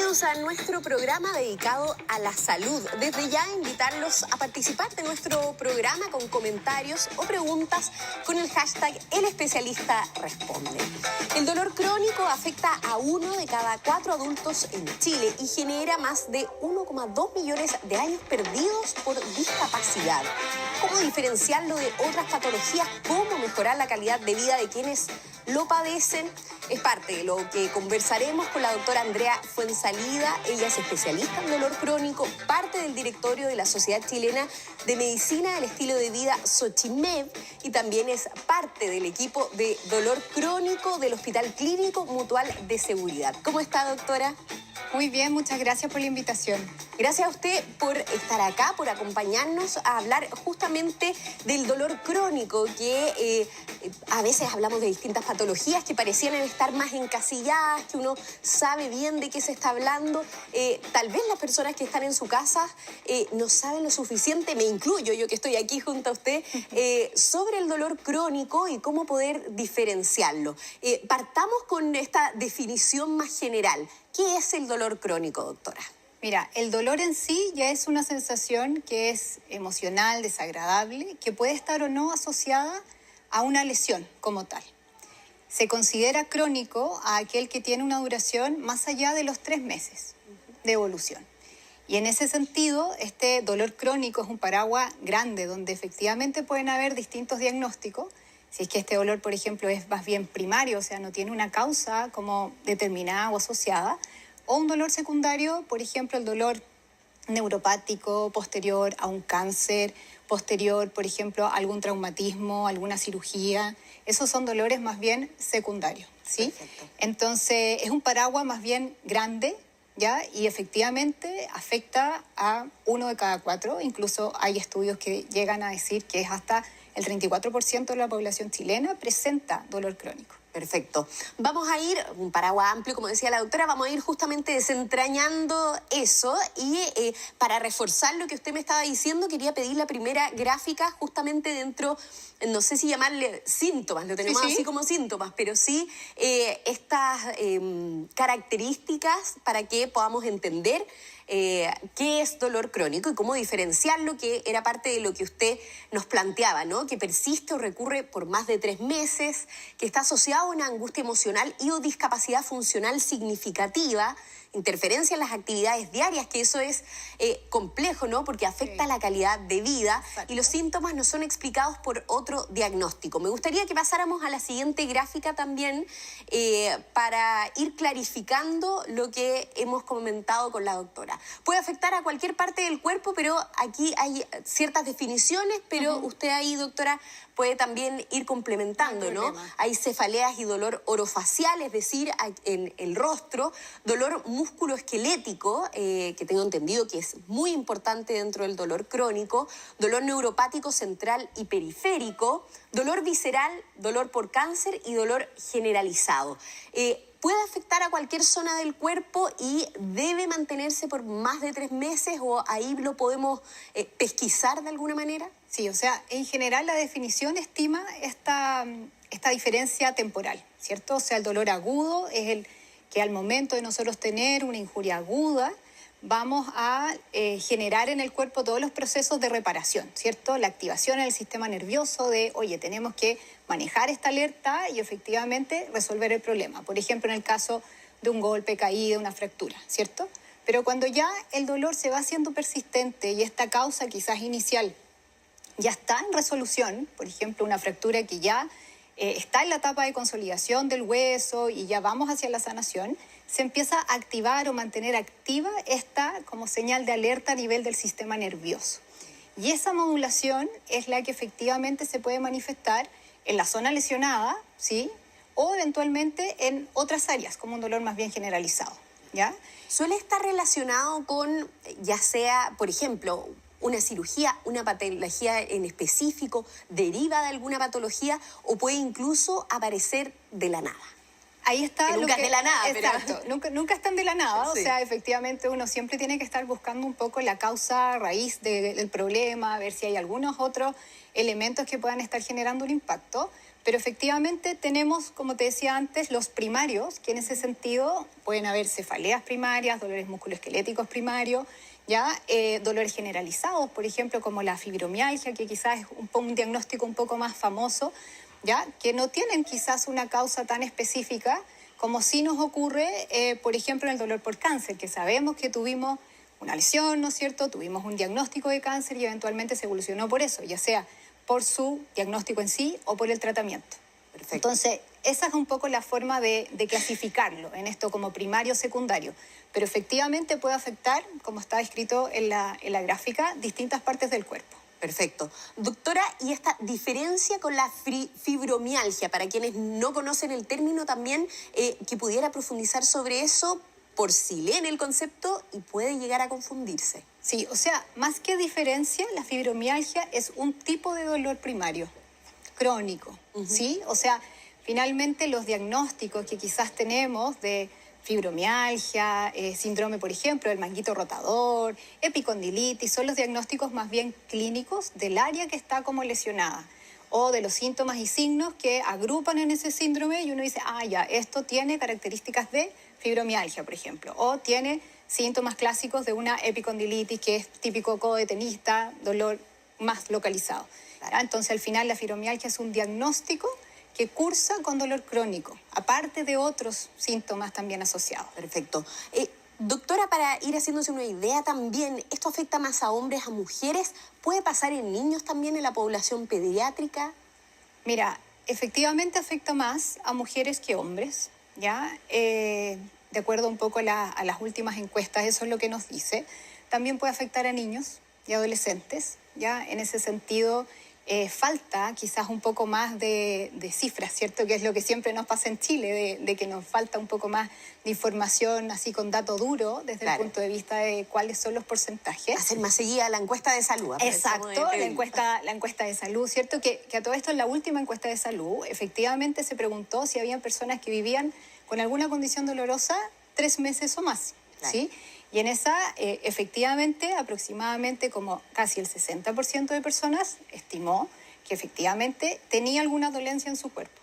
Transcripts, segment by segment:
Bienvenidos a nuestro programa dedicado a la salud. Desde ya invitarlos a participar de nuestro programa con comentarios o preguntas con el hashtag El Especialista Responde. El dolor crónico afecta a 1 de cada 4 adultos en Chile y genera más de 1,2 millones de años perdidos por discapacidad. ¿Cómo diferenciarlo de otras patologías? ¿Cómo mejorar la calidad de vida de quienes lo padecen? Es parte de lo que conversaremos con la doctora Andrea Fuenzalida. Ella es especialista en dolor crónico, parte del directorio de la Sociedad Chilena de Medicina del Estilo de Vida, Sochimed, y también es parte del equipo de dolor crónico del Hospital Clínico Mutual de Seguridad. ¿Cómo está, doctora? Muy bien, muchas gracias por la invitación. Gracias a usted por estar acá, por acompañarnos a hablar justamente del dolor crónico, que a veces hablamos de distintas patologías que parecían estar más encasilladas, que uno sabe bien de qué se está hablando. Tal vez las personas que están en su casa no saben lo suficiente, me incluyo yo que estoy aquí junto a usted, sobre el dolor crónico y cómo poder diferenciarlo. Partamos con esta definición más general. ¿Qué es el dolor crónico, doctora? Mira, el dolor en sí ya es una sensación que es emocional, desagradable, que puede estar o no asociada a una lesión como tal. Se considera crónico a aquel que tiene una duración más allá de los 3 meses de evolución. Y en ese sentido, este dolor crónico es un paraguas grande donde efectivamente pueden haber distintos diagnósticos. Si es que este dolor, por ejemplo, es más bien primario, o sea, no tiene una causa como determinada o asociada, o un dolor secundario, por ejemplo, el dolor neuropático posterior a un cáncer, posterior, por ejemplo, a algún traumatismo, alguna cirugía. Esos son dolores más bien secundarios, ¿sí? Perfecto. Entonces, es un paraguas más bien grande, ¿ya? Y efectivamente afecta a 1 de cada 4. Incluso hay estudios que llegan a decir que es hasta el 34% de la población chilena presenta dolor crónico. Perfecto. Vamos a ir, un paraguas amplio, como decía la doctora, vamos a ir justamente desentrañando eso y para reforzar lo que usted me estaba diciendo, quería pedir la primera gráfica justamente dentro, no sé si llamarle síntomas, lo tenemos Sí. así como síntomas, pero sí estas características para que podamos entender qué es dolor crónico y cómo diferenciarlo, que era parte de lo que usted nos planteaba, ¿no? Que persiste o recurre por más de 3 meses, que está asociado a una angustia emocional y o discapacidad funcional significativa, interferencia en las actividades diarias, que eso es complejo, ¿no? Porque afecta la calidad de vida. Exacto. Y los síntomas no son explicados por otro diagnóstico. Me gustaría que pasáramos a la siguiente gráfica también para ir clarificando lo que hemos comentado con la doctora. Puede afectar a cualquier parte del cuerpo, pero aquí hay ciertas definiciones, pero usted ahí, doctora, puede también ir complementando, ¿no? Hay cefaleas y dolor orofacial, es decir, en el rostro, dolor musculoesquelético, que tengo entendido que es muy importante dentro del dolor crónico, dolor neuropático central y periférico, dolor visceral, dolor por cáncer y dolor generalizado. ¿Puede afectar a cualquier zona del cuerpo y debe mantenerse por más de 3 meses o ahí lo podemos pesquisar de alguna manera? Sí, o sea, en general la definición estima esta diferencia temporal, ¿cierto? O sea, el dolor agudo es el que al momento de nosotros tener una injuria aguda, vamos a generar en el cuerpo todos los procesos de reparación, ¿cierto? La activación en el sistema nervioso de, oye, tenemos que manejar esta alerta y efectivamente resolver el problema. Por ejemplo, en el caso de un golpe, caída, una fractura, ¿cierto? Pero cuando ya el dolor se va haciendo persistente y esta causa quizás inicial ya está en resolución, por ejemplo, una fractura que ya está en la etapa de consolidación del hueso y ya vamos hacia la sanación, se empieza a activar o mantener activa esta como señal de alerta a nivel del sistema nervioso. Y esa modulación es la que efectivamente se puede manifestar en la zona lesionada, ¿sí? O eventualmente en otras áreas, como un dolor más bien generalizado, ¿ya? Suele estar relacionado con, ya sea, por ejemplo, una cirugía, una patología en específico, deriva de alguna patología o puede incluso aparecer de la nada. Ahí está. Que nunca es de la nada, exacto, pero... nunca están de la nada. Sí. O sea, efectivamente uno siempre tiene que estar buscando un poco la causa raíz del problema, a ver si hay algunos otros elementos que puedan estar generando un impacto. Pero efectivamente tenemos, como te decía antes, los primarios, que en ese sentido pueden haber cefaleas primarias, dolores musculoesqueléticos primarios, ¿ya? Dolores generalizados, por ejemplo, como la fibromialgia, que quizás es un diagnóstico un poco más famoso, ¿ya? Que no tienen quizás una causa tan específica como sí nos ocurre, por ejemplo, en el dolor por cáncer, que sabemos que tuvimos una lesión, ¿no es cierto? Tuvimos un diagnóstico de cáncer y eventualmente se evolucionó por eso, ya sea por su diagnóstico en sí o por el tratamiento. Perfecto. Entonces, esa es un poco la forma de clasificarlo en esto como primario o secundario. Pero efectivamente puede afectar, como está escrito en la gráfica, distintas partes del cuerpo. Perfecto. Doctora, y esta diferencia con la fibromialgia, para quienes no conocen el término también, que pudiera profundizar sobre eso, por si leen el concepto y puede llegar a confundirse. Sí, o sea, más que diferencia, la fibromialgia es un tipo de dolor primario, crónico, ¿sí? O sea, finalmente los diagnósticos que quizás tenemos de fibromialgia, síndrome, por ejemplo, del manguito rotador, epicondilitis, son los diagnósticos más bien clínicos del área que está como lesionada o de los síntomas y signos que agrupan en ese síndrome y uno dice, ah, ya, esto tiene características de fibromialgia, por ejemplo, o tiene síntomas clásicos de una epicondilitis, que es típico codo de tenista, dolor más localizado. Claro. Entonces, al final, la fibromialgia es un diagnóstico que cursa con dolor crónico, aparte de otros síntomas también asociados. Perfecto. Doctora, para ir haciéndose una idea también, ¿esto afecta más a hombres, a mujeres? ¿Puede pasar en niños también, en la población pediátrica? Mira, efectivamente afecta más a mujeres que hombres, ¿ya? De acuerdo un poco a las últimas encuestas, eso es lo que nos dice. También puede afectar a niños y adolescentes, ¿ya? En ese sentido, falta quizás un poco más de cifras, ¿cierto? Que es lo que siempre nos pasa en Chile, de que nos falta un poco más de información así con dato duro desde el punto de vista de cuáles son los porcentajes. Hacer más seguida la encuesta de salud. Exacto, la encuesta de salud, ¿cierto? Que a todo esto en la última encuesta de salud efectivamente se preguntó si había personas que vivían con alguna condición dolorosa 3 meses o más, ¿sí? Y en esa, efectivamente, aproximadamente como casi el 60% de personas estimó que efectivamente tenía alguna dolencia en su cuerpo.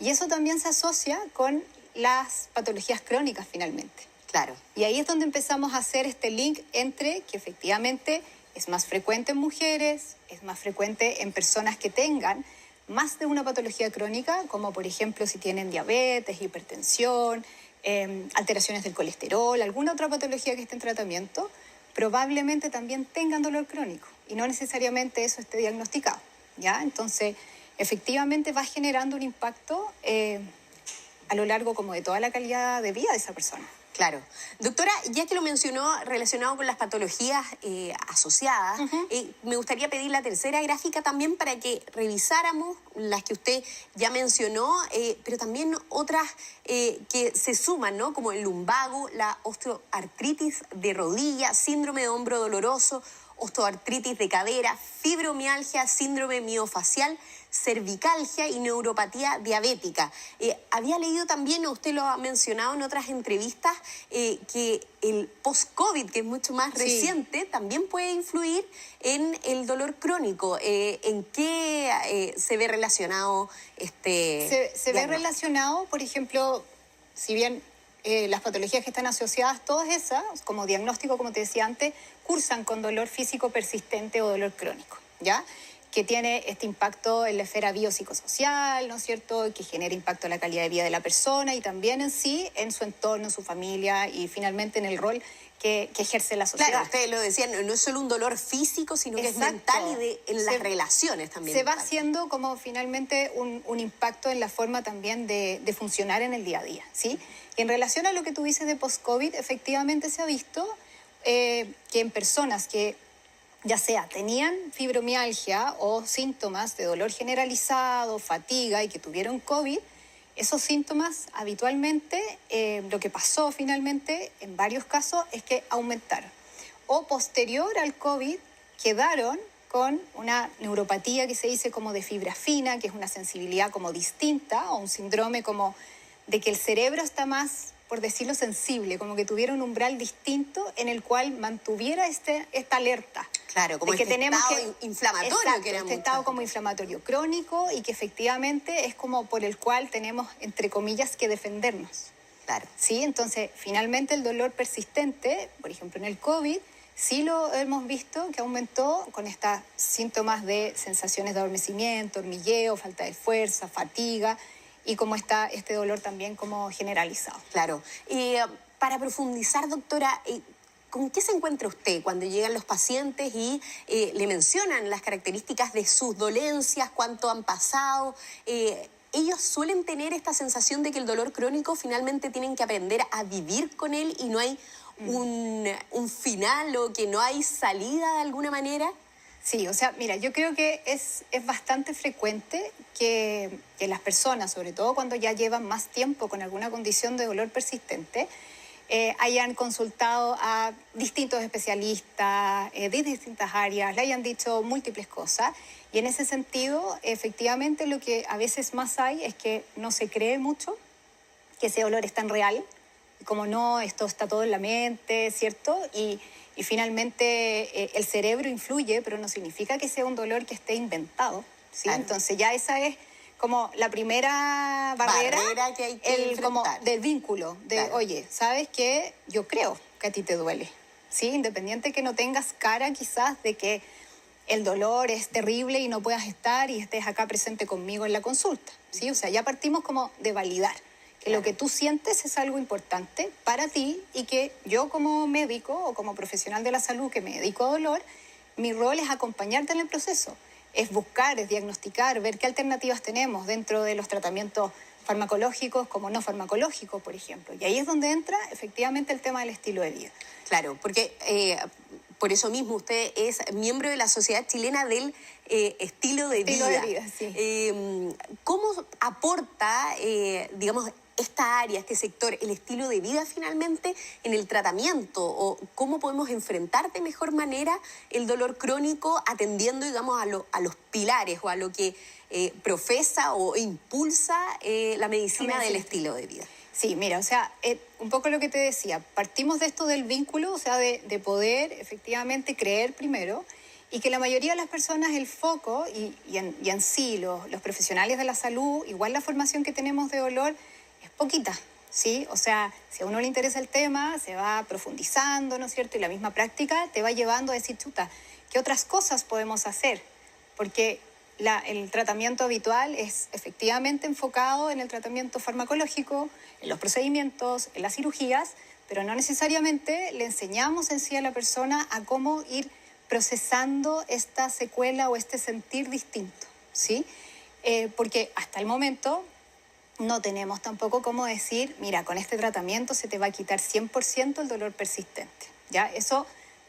Y eso también se asocia con las patologías crónicas finalmente. Claro. Y ahí es donde empezamos a hacer este link entre que efectivamente es más frecuente en mujeres, es más frecuente en personas que tengan más de una patología crónica, como por ejemplo si tienen diabetes, hipertensión, alteraciones del colesterol, alguna otra patología que esté en tratamiento, probablemente también tengan dolor crónico y no necesariamente eso esté diagnosticado, ¿ya? Entonces, efectivamente va generando un impacto a lo largo como de toda la calidad de vida de esa persona. Claro. Doctora, ya que lo mencionó relacionado con las patologías asociadas, me gustaría pedir la tercera gráfica también para que revisáramos las que usted ya mencionó, pero también otras que se suman, ¿no? Como el lumbago, la osteoartritis de rodilla, síndrome de hombro doloroso, osteoartritis de cadera, fibromialgia, síndrome miofacial, cervicalgia y neuropatía diabética. Había leído también, usted lo ha mencionado en otras entrevistas, que el post-COVID, que es mucho más reciente, también puede influir en el dolor crónico. ¿En qué se ve relacionado este Se ve relacionado, por ejemplo, si bien las patologías que están asociadas, todas esas, como diagnóstico, como te decía antes, cursan con dolor físico persistente o dolor crónico, ¿ya? Que tiene este impacto en la esfera biopsicosocial, ¿no es cierto?, que genera impacto en la calidad de vida de la persona y también en sí, en su entorno, en su familia y finalmente en el rol que ejerce la sociedad. Claro, ustedes lo decían, no es solo un dolor físico, sino que es mental y en las relaciones también. Se va haciendo como finalmente un impacto en la forma también de funcionar en el día a día, ¿sí? Y en relación a lo que tú dices de post-COVID, efectivamente se ha visto que en personas que ya sea tenían fibromialgia o síntomas de dolor generalizado, fatiga y que tuvieron COVID, esos síntomas habitualmente, lo que pasó finalmente en varios casos es que aumentaron. O posterior al COVID quedaron con una neuropatía que se dice como de fibra fina, que es una sensibilidad como distinta o un síndrome como de que el cerebro está más, por decirlo, sensible, como que tuviera un umbral distinto en el cual mantuviera esta alerta. Claro, como de que este tenemos estado inflamatorio. Exacto, que era este estado como inflamatorio crónico y que efectivamente es como por el cual tenemos, entre comillas, que defendernos. Claro. ¿Sí? Entonces, finalmente el dolor persistente, por ejemplo en el COVID, sí lo hemos visto que aumentó con estos síntomas de sensaciones de adormecimiento, hormigueo, falta de fuerza, fatiga y como está este dolor también como generalizado. Claro. Para profundizar, doctora, ¿con qué se encuentra usted cuando llegan los pacientes y le mencionan las características de sus dolencias, cuánto han pasado? Ellos suelen tener esta sensación de que el dolor crónico finalmente tienen que aprender a vivir con él y no hay un final o que no hay salida de alguna manera. Sí, o sea, mira, yo creo que es bastante frecuente que las personas, sobre todo cuando ya llevan más tiempo con alguna condición de dolor persistente, hayan consultado a distintos especialistas de distintas áreas, le hayan dicho múltiples cosas. Y en ese sentido, efectivamente, lo que a veces más hay es que no se cree mucho que ese dolor es tan real. Y como no, esto está todo en la mente, ¿cierto? Y finalmente el cerebro influye, pero no significa que sea un dolor que esté inventado, ¿sí? Claro. Entonces ya esa es como la primera barrera que hay que como del vínculo, de claro. Oye, ¿sabes qué? Yo creo que a ti te duele, ¿sí? Independiente que no tengas cara quizás de que el dolor es terrible y no puedas estar y estés acá presente conmigo en la consulta, ¿sí? O sea, ya partimos como de validar que claro. Lo que tú sientes es algo importante para ti y que yo como médico o como profesional de la salud que me dedico a dolor, mi rol es acompañarte en el proceso. Es buscar, es diagnosticar, ver qué alternativas tenemos dentro de los tratamientos farmacológicos como no farmacológicos, por ejemplo. Y ahí es donde entra efectivamente el tema del estilo de vida. Claro, porque por eso mismo usted es miembro de la Sociedad Chilena del Estilo de Vida. Estilo de vida, sí. ¿Cómo aporta, digamos, esta área, este sector, el estilo de vida finalmente en el tratamiento? ¿O cómo podemos enfrentar de mejor manera el dolor crónico atendiendo, digamos, a los pilares o a lo que profesa o impulsa la medicina del estilo de vida? Sí, mira, o sea, un poco lo que te decía, partimos de esto del vínculo, o sea, de poder efectivamente creer primero y que la mayoría de las personas el foco y en sí los profesionales de la salud, igual la formación que tenemos de dolor es poquita, ¿sí? O sea, si a uno le interesa el tema, se va profundizando, ¿no es cierto? Y la misma práctica te va llevando a decir, chuta, ¿qué otras cosas podemos hacer? Porque el tratamiento habitual es efectivamente enfocado en el tratamiento farmacológico, en los procedimientos, en las cirugías, pero no necesariamente le enseñamos en sí a la persona a cómo ir procesando esta secuela o este sentir distinto, ¿sí? Porque hasta el momento no tenemos tampoco cómo decir, mira, con este tratamiento se te va a quitar 100% el dolor persistente, ¿ya? Eso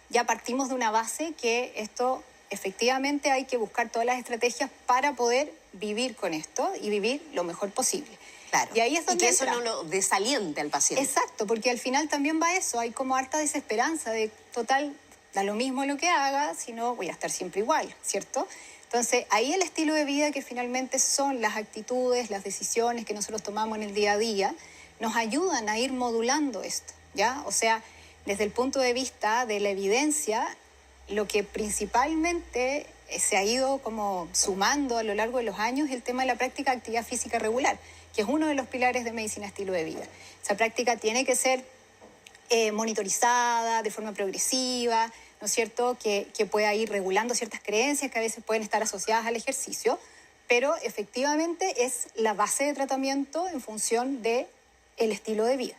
ya partimos de una base que esto efectivamente hay que buscar todas las estrategias para poder vivir con esto y vivir lo mejor posible. Claro. Y ahí es donde y que eso no lo desaliente al paciente. Exacto, porque al final también va eso, hay como harta desesperanza de total, da lo mismo lo que haga, si no voy a estar siempre igual, ¿cierto? Entonces, ahí el estilo de vida que finalmente son las actitudes, las decisiones que nosotros tomamos en el día a día, nos ayudan a ir modulando esto, ¿ya? O sea, desde el punto de vista de la evidencia, lo que principalmente se ha ido como sumando a lo largo de los años es el tema de la práctica de actividad física regular, que es uno de los pilares de medicina estilo de vida. Esa práctica tiene que ser monitorizada de forma progresiva, ¿no es cierto?, que pueda ir regulando ciertas creencias que a veces pueden estar asociadas al ejercicio, pero efectivamente es la base de tratamiento en función del estilo de vida.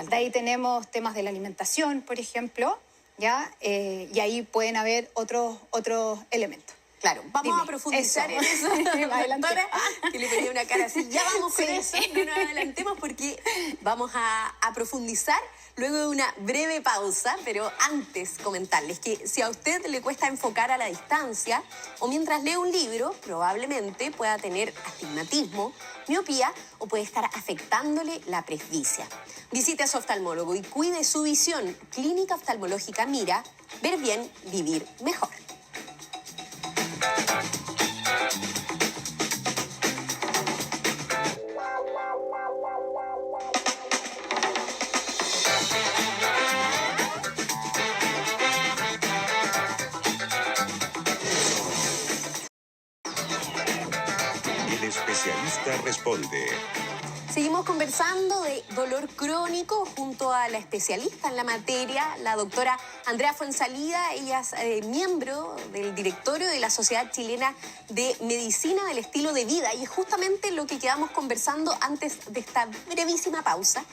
De ahí tenemos temas de la alimentación, por ejemplo, ¿ya? Y ahí pueden haber otros elementos. Claro, vamos a profundizar en eso, doctora, que le ponía una cara así. Ya vamos con eso, no nos adelantemos porque vamos a profundizar luego de una breve pausa, pero antes comentarles que si a usted le cuesta enfocar a la distancia o mientras lee un libro, probablemente pueda tener astigmatismo, miopía o puede estar afectándole la presbicia. Visite a su oftalmólogo y cuide su visión. Clínica Oftalmológica Mira, ver bien, vivir mejor. corresponde. Seguimos conversando de dolor crónico junto a la especialista en la materia, la doctora Andrea Fuenzalida. Ella es miembro del directorio de la Sociedad Chilena de Medicina del Estilo de Vida. Y es justamente lo que quedamos conversando antes de esta brevísima pausa.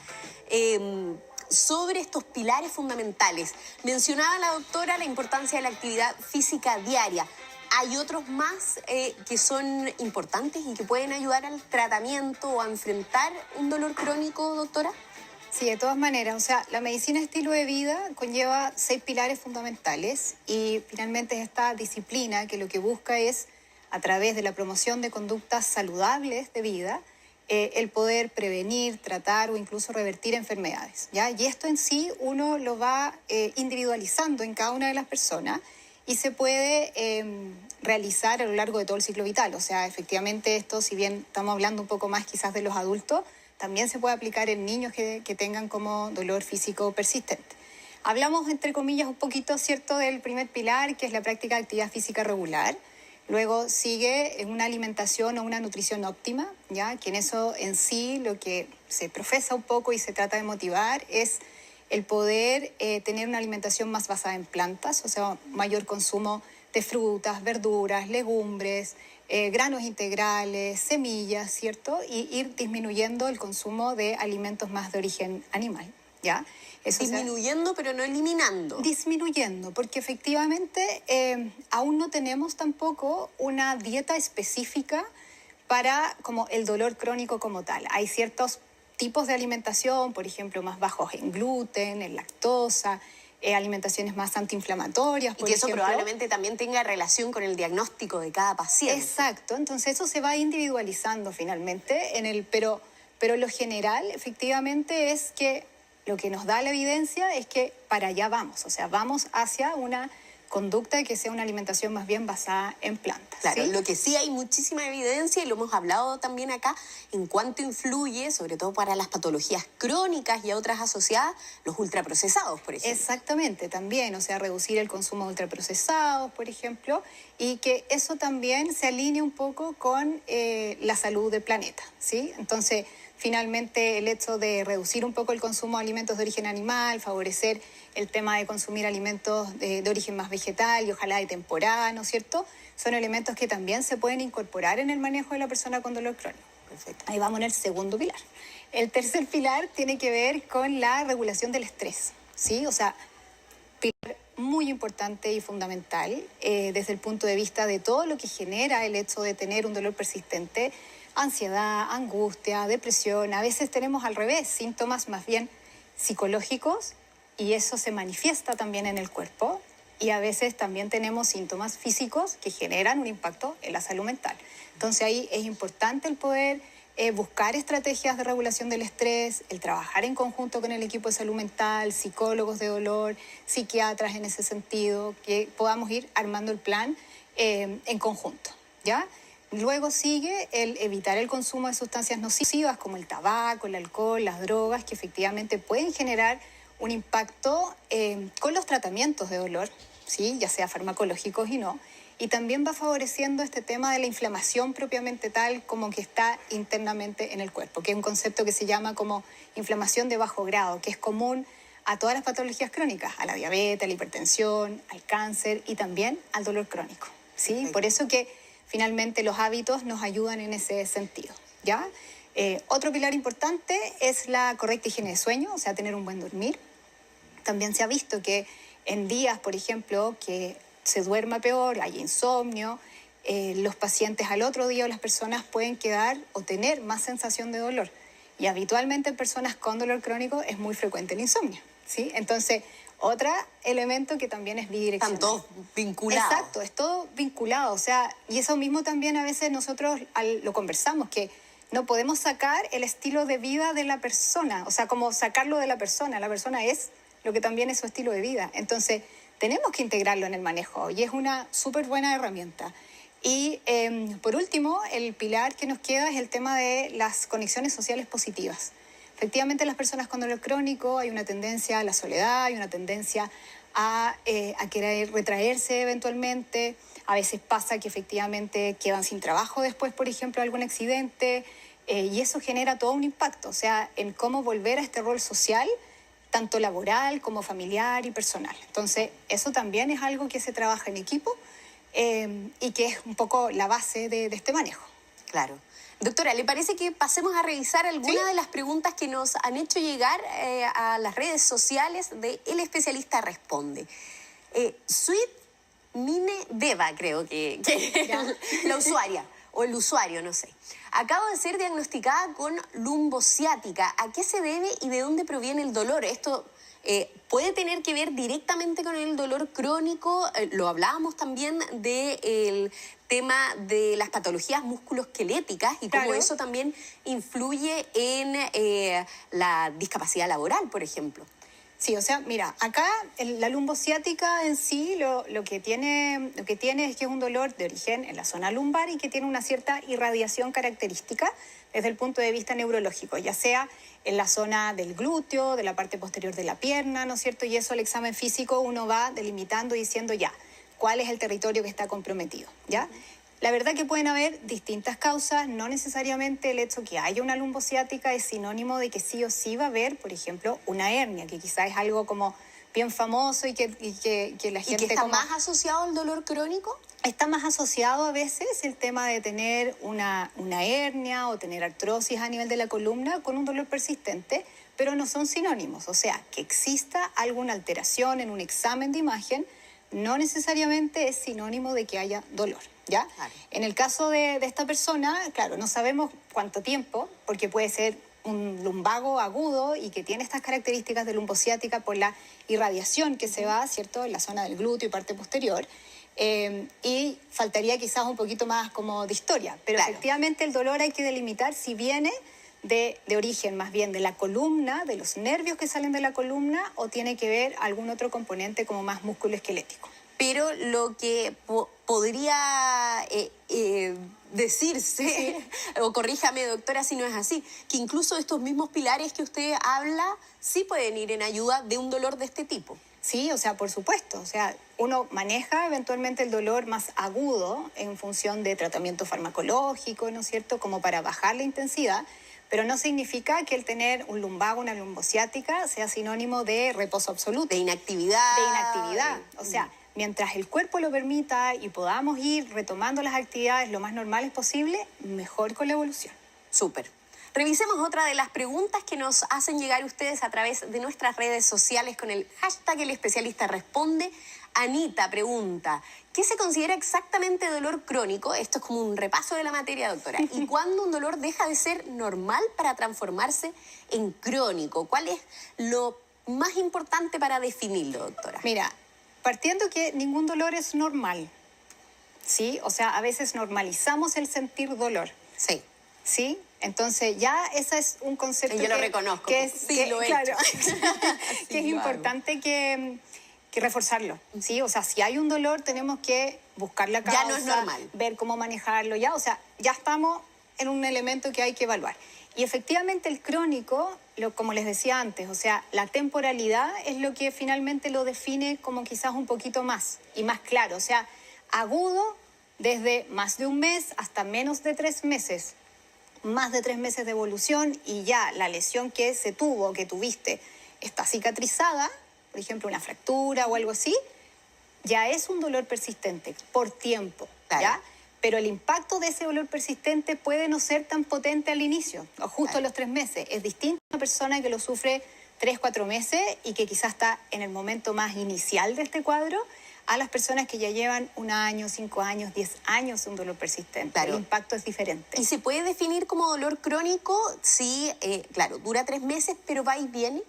Sobre estos pilares fundamentales. Mencionaba la doctora la importancia de la actividad física diaria. ¿Hay otros más que son importantes y que pueden ayudar al tratamiento o a enfrentar un dolor crónico, doctora? Sí, de todas maneras, o sea, la medicina estilo de vida conlleva 6 pilares fundamentales y finalmente es esta disciplina que lo que busca es, a través de la promoción de conductas saludables de vida, el poder prevenir, tratar o incluso revertir enfermedades, ¿ya? Y esto en sí uno lo va individualizando en cada una de las personas y se puede realizar a lo largo de todo el ciclo vital. O sea, efectivamente esto, si bien estamos hablando un poco más quizás de los adultos, también se puede aplicar en niños que tengan como dolor físico persistente. Hablamos, entre comillas, un poquito, ¿cierto?, del primer pilar, que es la práctica de actividad física regular. Luego sigue una alimentación o una nutrición óptima, ¿ya? Que en eso en sí lo que se profesa un poco y se trata de motivar es el poder tener una alimentación más basada en plantas, o sea, mayor consumo de frutas, verduras, legumbres, granos integrales, semillas, ¿cierto? Y ir disminuyendo el consumo de alimentos más de origen animal, ¿ya? Eso, disminuyendo, pero no eliminando. Disminuyendo, porque efectivamente aún no tenemos tampoco una dieta específica para como el dolor crónico como tal. Hay ciertos tipos de alimentación, por ejemplo, más bajos en gluten, en lactosa, alimentaciones más antiinflamatorias, por ejemplo. Y que eso ejemplo, probablemente también tenga relación con el diagnóstico de cada paciente. Exacto, entonces eso se va individualizando finalmente, pero lo general efectivamente es que lo que nos da la evidencia es que para allá vamos, o sea, vamos hacia una conducta que sea una alimentación más bien basada en plantas. Claro, ¿sí? Lo que sí hay muchísima evidencia, y lo hemos hablado también acá, en cuánto influye, sobre todo para las patologías crónicas y a otras asociadas, los ultraprocesados, por ejemplo. Exactamente, también, o sea, reducir el consumo de ultraprocesados, por ejemplo, y que eso también se alinee un poco con la salud del planeta, ¿sí? Entonces, finalmente, el hecho de reducir un poco el consumo de alimentos de origen animal, favorecer el tema de consumir alimentos de origen más vegetal y ojalá de temporada, ¿no es cierto? Son elementos que también se pueden incorporar en el manejo de la persona con dolor crónico. Perfecto. Ahí vamos en el segundo pilar. El tercer pilar tiene que ver con la regulación del estrés, ¿sí? O sea, pilar muy importante y fundamental desde el punto de vista de todo lo que genera el hecho de tener un dolor persistente, ansiedad, angustia, depresión. A veces tenemos al revés, síntomas más bien psicológicos y eso se manifiesta también en el cuerpo y a veces también tenemos síntomas físicos que generan un impacto en la salud mental. Entonces ahí es importante el poder buscar estrategias de regulación del estrés, el trabajar en conjunto con el equipo de salud mental, psicólogos de dolor, psiquiatras en ese sentido, que podamos ir armando el plan en conjunto, ¿ya? Luego sigue el evitar el consumo de sustancias nocivas como el tabaco, el alcohol, las drogas, que efectivamente pueden generar un impacto con los tratamientos de dolor, ¿sí? Ya sea farmacológicos y no. Y también va favoreciendo este tema de la inflamación propiamente tal como que está internamente en el cuerpo, que es un concepto que se llama como inflamación de bajo grado, que es común a todas las patologías crónicas, a la diabetes, a la hipertensión, al cáncer y también al dolor crónico, ¿sí? Por eso que finalmente los hábitos nos ayudan en ese sentido, ¿ya? Otro pilar importante es la correcta higiene de sueño, o sea, tener un buen dormir. También se ha visto que en días, por ejemplo, que se duerma peor, hay insomnio, los pacientes al otro día o las personas pueden quedar o tener más sensación de dolor. Y habitualmente en personas con dolor crónico es muy frecuente el insomnio, ¿sí? Entonces, otro elemento que también es bidireccional. Están todos vinculados. Exacto, es todo vinculado. O sea, y eso mismo también a veces nosotros lo conversamos, que no podemos sacar el estilo de vida de la persona. O sea, como sacarlo de la persona. La persona es lo que también es su estilo de vida. Entonces, tenemos que integrarlo en el manejo y es una súper buena herramienta. Y por último, el pilar que nos queda es el tema de las conexiones sociales positivas. Efectivamente, las personas con dolor crónico hay una tendencia a la soledad, hay una tendencia a querer retraerse eventualmente. A veces pasa que efectivamente quedan sin trabajo después, por ejemplo, de algún accidente. y eso genera todo un impacto, o sea, en cómo volver a este rol social, tanto laboral como familiar y personal. Entonces, eso también es algo que se trabaja en equipo y que es un poco la base de este manejo. Claro. Doctora, ¿le parece que pasemos a revisar algunas de las preguntas que nos han hecho llegar a las redes sociales de El Especialista Responde? Sweet Mine Deva, creo que la usuaria, o el usuario, no sé. Acabo de ser diagnosticada con lumbociática. ¿A qué se debe y de dónde proviene el dolor? Esto puede tener que ver directamente con el dolor crónico. Lo hablábamos también del tema de las patologías musculoesqueléticas y cómo eso también influye en la discapacidad laboral, por ejemplo. Sí, o sea, mira, acá la lumbociática en sí lo que tiene es que es un dolor de origen en la zona lumbar y que tiene una cierta irradiación característica desde el punto de vista neurológico, ya sea en la zona del glúteo, de la parte posterior de la pierna, ¿no es cierto? Y eso el examen físico uno va delimitando y diciendo ya, ¿cuál es el territorio que está comprometido? ¿Ya? La verdad que pueden haber distintas causas, no necesariamente el hecho que haya una lumbociática es sinónimo de que sí o sí va a haber, por ejemplo, una hernia, que quizás es algo como bien famoso y que la gente... ¿Y que está más asociado al dolor crónico? Está más asociado a veces el tema de tener una hernia o tener artrosis a nivel de la columna con un dolor persistente, pero no son sinónimos. O sea, que exista alguna alteración en un examen de imagen no necesariamente es sinónimo de que haya dolor, ¿ya? Claro. En el caso de esta persona, claro, no sabemos cuánto tiempo, porque puede ser un lumbago agudo y que tiene estas características de lumbociática por la irradiación que se va, ¿cierto?, en la zona del glúteo y parte posterior. Y faltaría quizás un poquito más como de historia, pero claro, efectivamente el dolor hay que delimitar si viene de origen más bien de la columna, de los nervios que salen de la columna, o tiene que ver algún otro componente como más musculoesquelético. Pero lo que podría decirse, o corríjame doctora si no es así, que incluso estos mismos pilares que usted habla sí pueden ir en ayuda de un dolor de este tipo. Sí, o sea, por supuesto. O sea, uno maneja eventualmente el dolor más agudo en función de tratamiento farmacológico, ¿no es cierto?, como para bajar la intensidad, pero no significa que el tener un lumbago, una lumbociática, sea sinónimo de reposo absoluto. De inactividad. De inactividad. O sea, mientras el cuerpo lo permita y podamos ir retomando las actividades lo más normales posible, mejor con la evolución. Súper. Revisemos otra de las preguntas que nos hacen llegar ustedes a través de nuestras redes sociales con el hashtag El Especialista Responde. Anita pregunta, ¿qué se considera exactamente dolor crónico? Esto es como un repaso de la materia, doctora. ¿Y cuándo un dolor deja de ser normal para transformarse en crónico? ¿Cuál es lo más importante para definirlo, doctora? Mira, partiendo que ningún dolor es normal, ¿sí? O sea, a veces normalizamos el sentir dolor. Sí. ¿Sí? Entonces ya ese es un concepto yo lo reconozco, que es, sí, lo he hecho. que es importante que reforzarlo, ¿sí? O sea, si hay un dolor tenemos que buscar la causa, ya no es normal, ver cómo manejarlo, ya, o sea, ya estamos en un elemento que hay que evaluar. Y efectivamente el crónico, como les decía antes, o sea, la temporalidad es lo que finalmente lo define como quizás un poquito más y más claro, o sea, agudo desde más de un mes hasta menos de 3 meses. Más de 3 meses de evolución y ya la lesión que se tuvo, que tuviste, está cicatrizada, por ejemplo, una fractura o algo así, ya es un dolor persistente por tiempo, ¿ya? Claro. Pero el impacto de ese dolor persistente puede no ser tan potente al inicio, o justo a los 3 meses. Es distinto a una persona que lo sufre 3, 4 meses y que quizás está en el momento más inicial de este cuadro, a las personas que ya llevan 1 año, 5 años, 10 años un dolor persistente. Claro. El impacto es diferente. ¿Y se puede definir como dolor crónico si, claro, dura 3 meses, pero va y viene?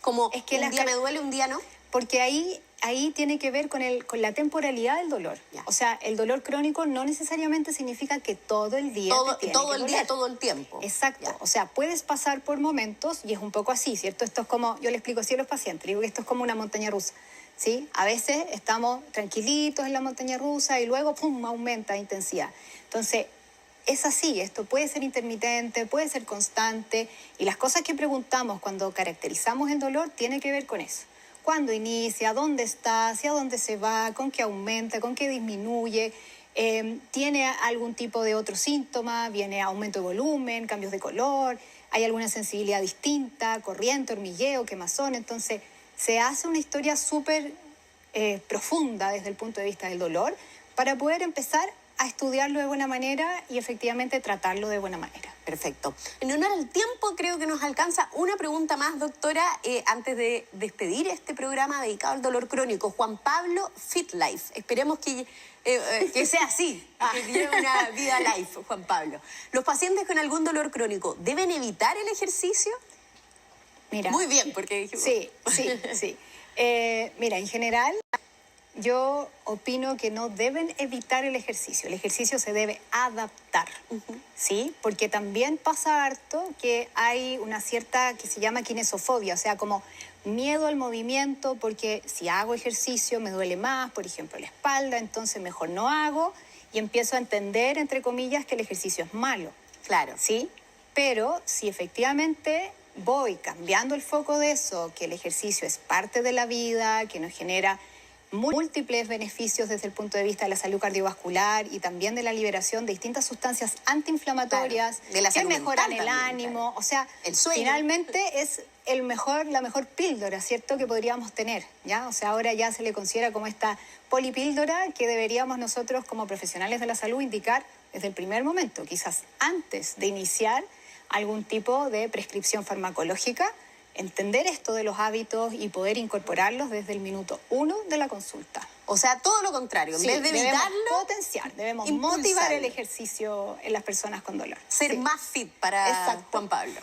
Como es que un día me duele, un día no. Porque ahí tiene que ver con la temporalidad del dolor. Ya. O sea, el dolor crónico no necesariamente significa que todo el día todo el día, todo el tiempo. Exacto. Ya. O sea, puedes pasar por momentos, y es un poco así, ¿cierto? Esto es como, yo le explico así a los pacientes, digo que esto es como una montaña rusa. ¿Sí? A veces estamos tranquilitos en la montaña rusa y luego ¡pum!, aumenta la intensidad. Entonces, es así, esto puede ser intermitente, puede ser constante, y las cosas que preguntamos cuando caracterizamos el dolor tiene que ver con eso. ¿Cuándo inicia? ¿Dónde está? ¿Hacia dónde se va? ¿Con qué aumenta? ¿Con qué disminuye? tiene algún tipo de otro síntoma, viene aumento de volumen, cambios de color, hay alguna sensibilidad distinta, corriente, hormigueo, quemazón. Entonces se hace una historia súper profunda desde el punto de vista del dolor para poder empezar a estudiarlo de buena manera y efectivamente tratarlo de buena manera. Perfecto. En honor al tiempo, creo que nos alcanza una pregunta más, doctora, antes de despedir este programa dedicado al dolor crónico. Juan Pablo Fit Life. Esperemos que sea así, que lleve una vida life, Juan Pablo. ¿Los pacientes con algún dolor crónico deben evitar el ejercicio? Mira, muy bien, porque dijimos... Sí. Mira, en general, yo opino que no deben evitar el ejercicio. El ejercicio se debe adaptar, ¿sí? Porque también pasa harto que hay una cierta que se llama kinesofobia, o sea, como miedo al movimiento, porque si hago ejercicio me duele más, por ejemplo, la espalda, entonces mejor no hago y empiezo a entender, entre comillas, que el ejercicio es malo. Claro. ¿Sí? Pero si efectivamente voy cambiando el foco de eso, que el ejercicio es parte de la vida, que nos genera múltiples beneficios desde el punto de vista de la salud cardiovascular y también de la liberación de distintas sustancias antiinflamatorias, claro, de la que salud mejoran mental el también, ánimo, claro. O sea, el sueño. Finalmente es la mejor píldora, ¿cierto?, que podríamos tener, ¿ya? O sea, ahora ya se le considera como esta polipíldora que deberíamos nosotros como profesionales de la salud indicar desde el primer momento, quizás antes de iniciar algún tipo de prescripción farmacológica, entender esto de los hábitos y poder incorporarlos desde el minuto 1 de la consulta. O sea, todo lo contrario, en vez de evitarlo, debemos motivar el ejercicio en las personas con dolor. Ser más fit para Juan Pablo.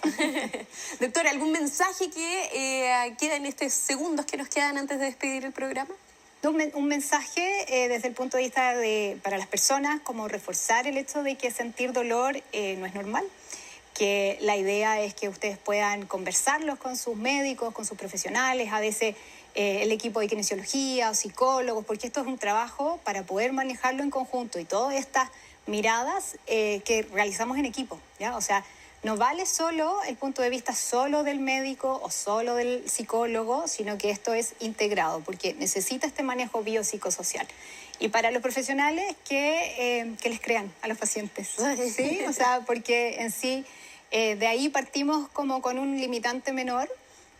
Doctora, ¿algún mensaje que queda en estos segundos que nos quedan antes de despedir el programa? Un mensaje desde el punto de vista para las personas, como reforzar el hecho de que sentir dolor no es normal, que la idea es que ustedes puedan conversarlos con sus médicos, con sus profesionales, a veces el equipo de kinesiología o psicólogos, porque esto es un trabajo para poder manejarlo en conjunto y todas estas miradas que realizamos en equipo, ¿ya? O sea, no vale solo el punto de vista solo del médico o solo del psicólogo, sino que esto es integrado, porque necesita este manejo biopsicosocial. Y para los profesionales que les crean a los pacientes, ¿sí? O sea, porque en sí de ahí partimos como con un limitante menor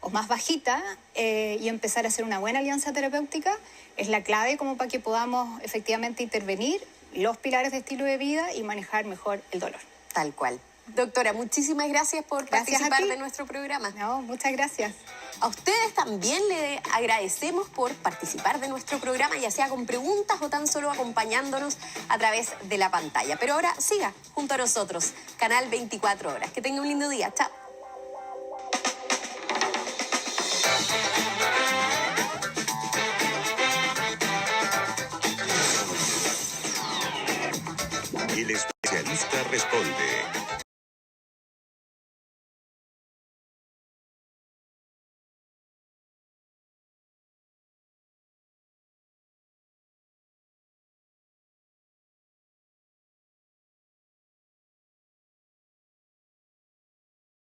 o más bajita y empezar a hacer una buena alianza terapéutica es la clave como para que podamos efectivamente intervenir los pilares de estilo de vida y manejar mejor el dolor. Tal cual. Doctora, muchísimas gracias por participar de nuestro programa. No, muchas gracias. A ustedes también le agradecemos por participar de nuestro programa, ya sea con preguntas o tan solo acompañándonos a través de la pantalla. Pero ahora siga junto a nosotros, Canal 24 Horas. Que tenga un lindo día. Chao. El especialista responde.